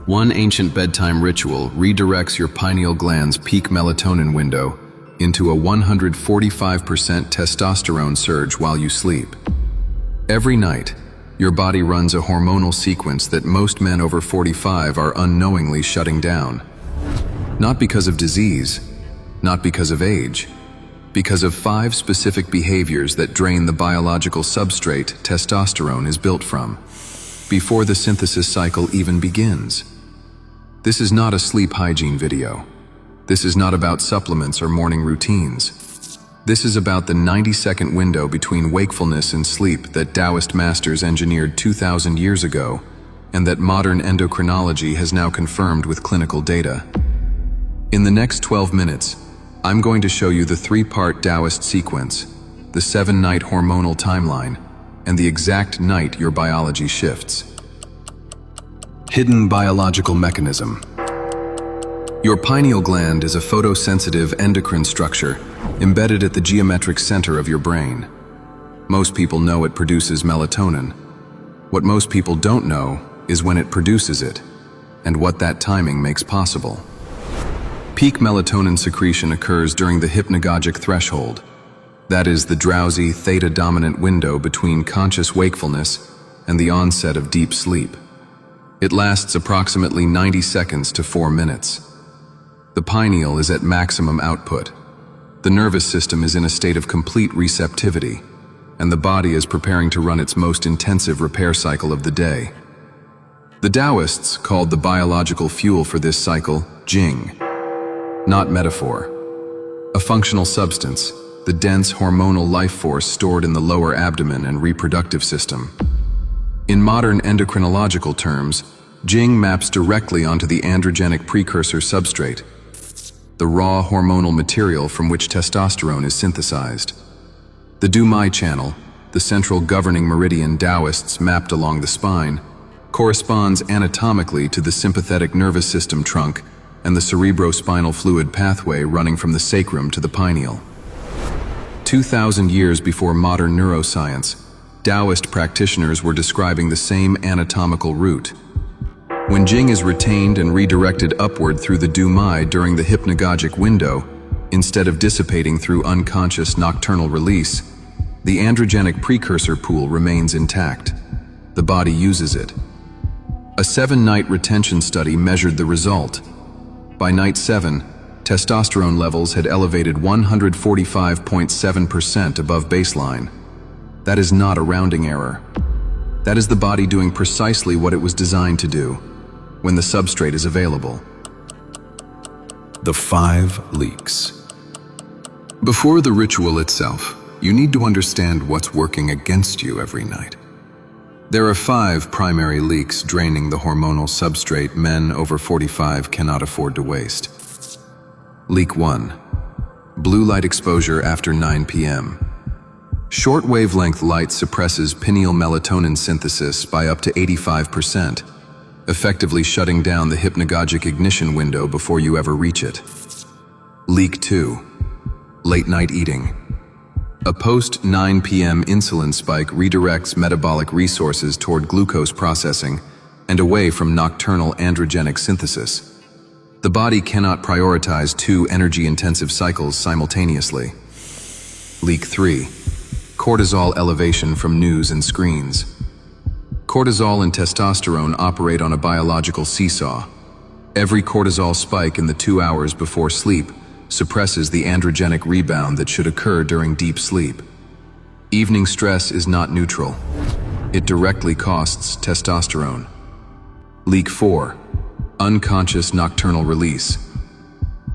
One ancient bedtime ritual redirects your pineal gland's peak melatonin window into a 145% testosterone surge while you sleep. Every night, your body runs a hormonal sequence that most men over 45 are unknowingly shutting down. Not because of disease, not because of age, because of 5 specific behaviors that drain the biological substrate testosterone is built from, before the synthesis cycle even begins. This is not a sleep hygiene video. This is not about supplements or morning routines. This is about the 90-second window between wakefulness and sleep that Taoist masters engineered 2,000 years ago, and that modern endocrinology has now confirmed with clinical data. In the next 12 minutes, I'm going to show you the 3-part Taoist sequence, the 7-night hormonal timeline, and the exact night your biology shifts. Hidden biological mechanism. Your pineal gland is a photosensitive endocrine structure embedded at the geometric center of your brain. Most people know it produces melatonin. What most people don't know is when it produces it, and what that timing makes possible. Peak melatonin secretion occurs during the hypnagogic threshold. That is the drowsy, theta-dominant window between conscious wakefulness and the onset of deep sleep. It lasts approximately 90 seconds to 4 minutes. The pineal is at maximum output. The nervous system is in a state of complete receptivity, and the body is preparing to run its most intensive repair cycle of the day. The Taoists called the biological fuel for this cycle Jing, not metaphor. A functional substance, the dense hormonal life force stored in the lower abdomen and reproductive system. In modern endocrinological terms, Jing maps directly onto the androgenic precursor substrate, the raw hormonal material from which testosterone is synthesized. The Du-Mai channel, the central governing meridian Taoists mapped along the spine, corresponds anatomically to the sympathetic nervous system trunk and the cerebrospinal fluid pathway running from the sacrum to the pineal. 2,000 years before modern neuroscience, Taoist practitioners were describing the same anatomical route. When Jing is retained and redirected upward through the Du-Mai during the hypnagogic window, instead of dissipating through unconscious nocturnal release, the androgenic precursor pool remains intact. The body uses it. A 7-night retention study measured the result. By night 7, testosterone levels had elevated 145.7% above baseline. That is not a rounding error. That is the body doing precisely what it was designed to do, when the substrate is available. The 5 leaks. Before the ritual itself, you need to understand what's working against you every night. There are 5 primary leaks draining the hormonal substrate men over 45 cannot afford to waste. Leak 1. Blue light exposure after 9 p.m. Short wavelength light suppresses pineal melatonin synthesis by up to 85%, effectively shutting down the hypnagogic ignition window before you ever reach it. Leak 2. Late night eating. A post-9 p.m. insulin spike redirects metabolic resources toward glucose processing and away from nocturnal androgenic synthesis. The body cannot prioritize 2 energy-intensive cycles simultaneously. Leak 3. Cortisol elevation from news and screens. Cortisol and testosterone operate on a biological seesaw. Every cortisol spike in the 2 hours before sleep suppresses the androgenic rebound that should occur during deep sleep. Evening stress is not neutral. It directly costs testosterone. Leak 4. Unconscious nocturnal release.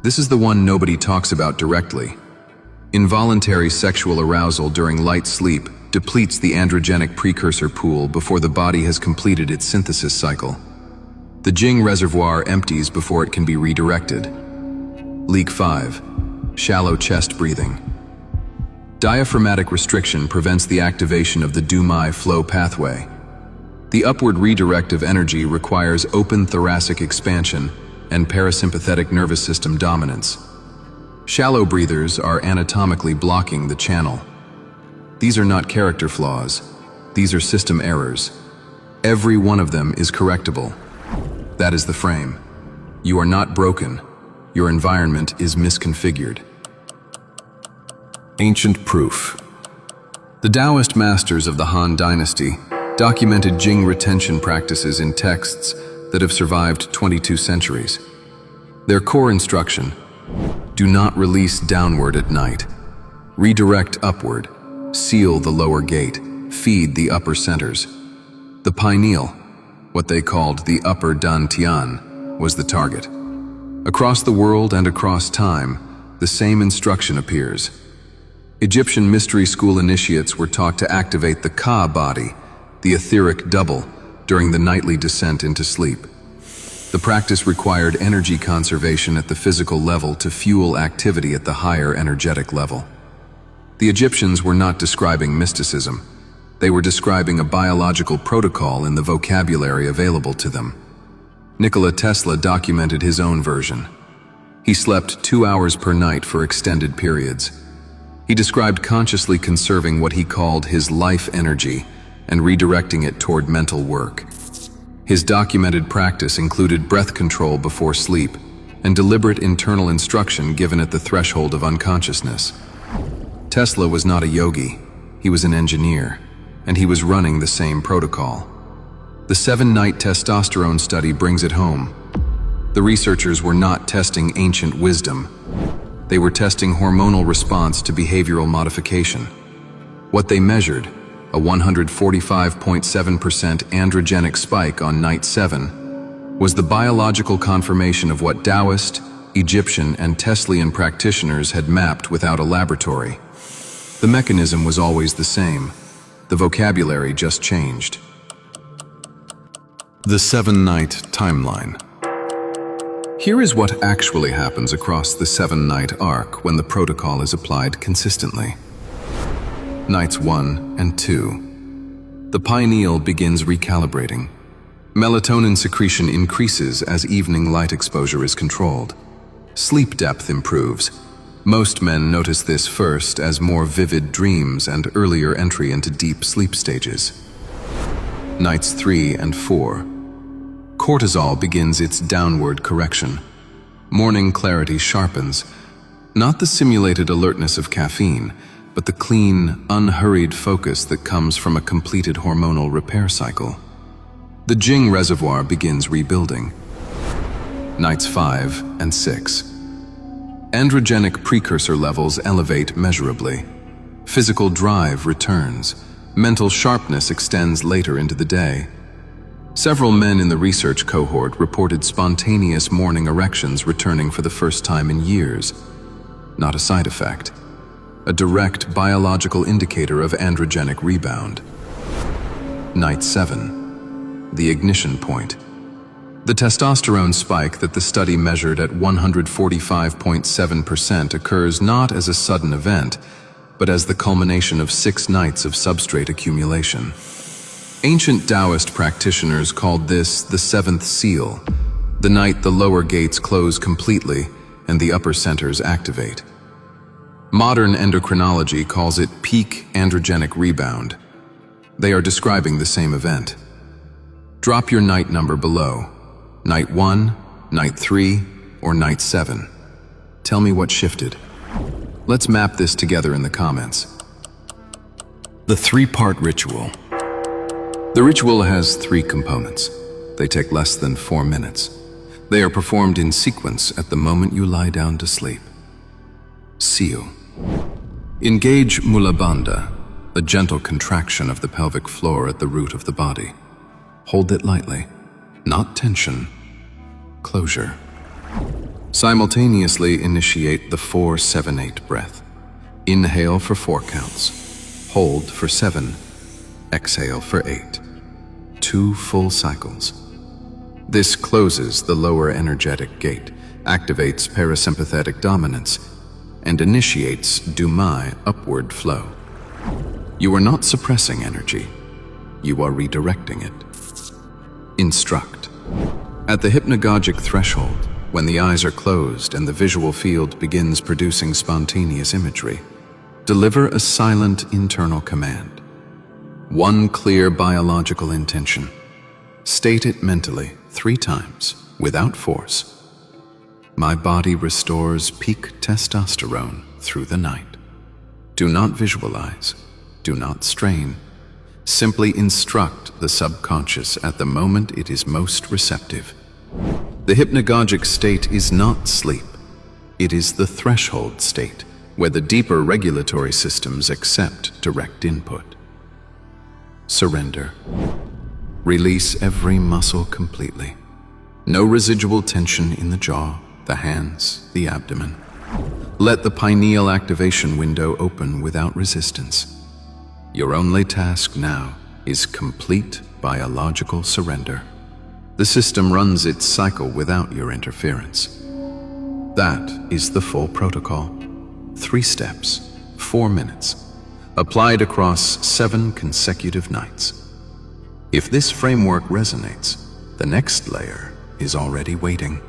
This is the one nobody talks about directly. Involuntary sexual arousal during light sleep depletes the androgenic precursor pool before the body has completed its synthesis cycle. The Jing reservoir empties before it can be redirected. Leak 5. Shallow chest breathing. Diaphragmatic restriction prevents the activation of the Du-Mai flow pathway. The upward redirect of energy requires open thoracic expansion and parasympathetic nervous system dominance. Shallow breathers are anatomically blocking the channel. These are not character flaws. These are system errors. Every one of them is correctable. That is the frame. You are not broken. Your environment is misconfigured. Ancient proof. The Taoist masters of the Han Dynasty documented Jing retention practices in texts that have survived 22 centuries. Their core instruction: do not release downward at night. Redirect upward. Seal the lower gate. Feed the upper centers. The pineal, what they called the upper Dan Tian, was the target. Across the world and across time, the same instruction appears. Egyptian mystery school initiates were taught to activate the Ka body, the etheric double, during the nightly descent into sleep. The practice required energy conservation at the physical level to fuel activity at the higher energetic level. The Egyptians were not describing mysticism. They were describing a biological protocol in the vocabulary available to them. Nikola Tesla documented his own version. He slept 2 hours per night for extended periods. He described consciously conserving what he called his life energy and redirecting it toward mental work. His documented practice included breath control before sleep and deliberate internal instruction given at the threshold of unconsciousness. Tesla was not a yogi, he was an engineer, and he was running the same protocol. The 7-night testosterone study brings it home. The researchers were not testing ancient wisdom. They were testing hormonal response to behavioral modification. What they measured, a 145.7% androgenic spike on night 7, was the biological confirmation of what Taoist, Egyptian, and Teslian practitioners had mapped without a laboratory. The mechanism was always the same. The vocabulary just changed. The 7-night timeline. Here is what actually happens across the 7-night arc when the protocol is applied consistently. Nights 1 and 2. The pineal begins recalibrating. Melatonin secretion increases as evening light exposure is controlled. Sleep depth improves. Most men notice this first as more vivid dreams and earlier entry into deep sleep stages. Nights 3 and 4. Cortisol begins its downward correction. Morning clarity sharpens, not the simulated alertness of caffeine, but the clean, unhurried focus that comes from a completed hormonal repair cycle. The Jing reservoir begins rebuilding. Nights 5 and 6. Androgenic precursor levels elevate measurably. Physical drive returns. Mental sharpness extends later into the day. Several men in the research cohort reported spontaneous morning erections returning for the first time in years. Not a side effect. A direct biological indicator of androgenic rebound. Night 7. The ignition point. The testosterone spike that the study measured at 145.7% occurs not as a sudden event, but as the culmination of 6 nights of substrate accumulation. Ancient Taoist practitioners called this the 7th seal, the night the lower gates close completely and the upper centers activate. Modern endocrinology calls it peak androgenic rebound. They are describing the same event. Drop your night number below. Night 1, night 3, or night 7. Tell me what shifted. Let's map this together in the comments. The 3-part ritual. The ritual has 3 components. They take less than 4 minutes. They are performed in sequence at the moment you lie down to sleep. Seal. Engage Mula Bandha, a gentle contraction of the pelvic floor at the root of the body. Hold it lightly. Not tension, closure. Simultaneously initiate the 4-7-8 breath. Inhale for 4 counts. Hold for 7. Exhale for 8. 2 full cycles. This closes the lower energetic gate, activates parasympathetic dominance, and initiates Dumai upward flow. You are not suppressing energy. You are redirecting it. Instruct. At the hypnagogic threshold, when the eyes are closed and the visual field begins producing spontaneous imagery, deliver a silent internal command. One clear biological intention. State it mentally, 3 times, without force. My body restores peak testosterone through the night. Do not visualize. Do not strain. Simply instruct the subconscious at the moment it is most receptive. The hypnagogic state is not sleep. It is the threshold state, where the deeper regulatory systems accept direct input. Surrender. Release every muscle completely. No residual tension in the jaw, the hands, the abdomen. Let the pineal activation window open without resistance. Your only task now is complete biological surrender. The system runs its cycle without your interference. That is the full protocol. 3 steps, 4 minutes, applied across 7 consecutive nights. If this framework resonates, the next layer is already waiting.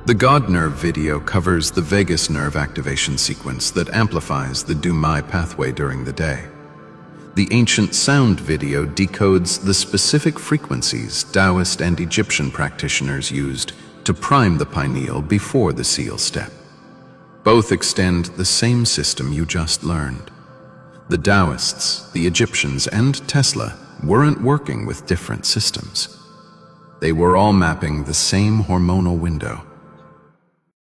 The God Nerve video covers the vagus nerve activation sequence that amplifies the Du-Mai pathway during the day. The Ancient Sound video decodes the specific frequencies Taoist and Egyptian practitioners used to prime the pineal before the seal step. Both extend the same system you just learned. The Taoists, the Egyptians, and Tesla weren't working with different systems. They were all mapping the same hormonal window,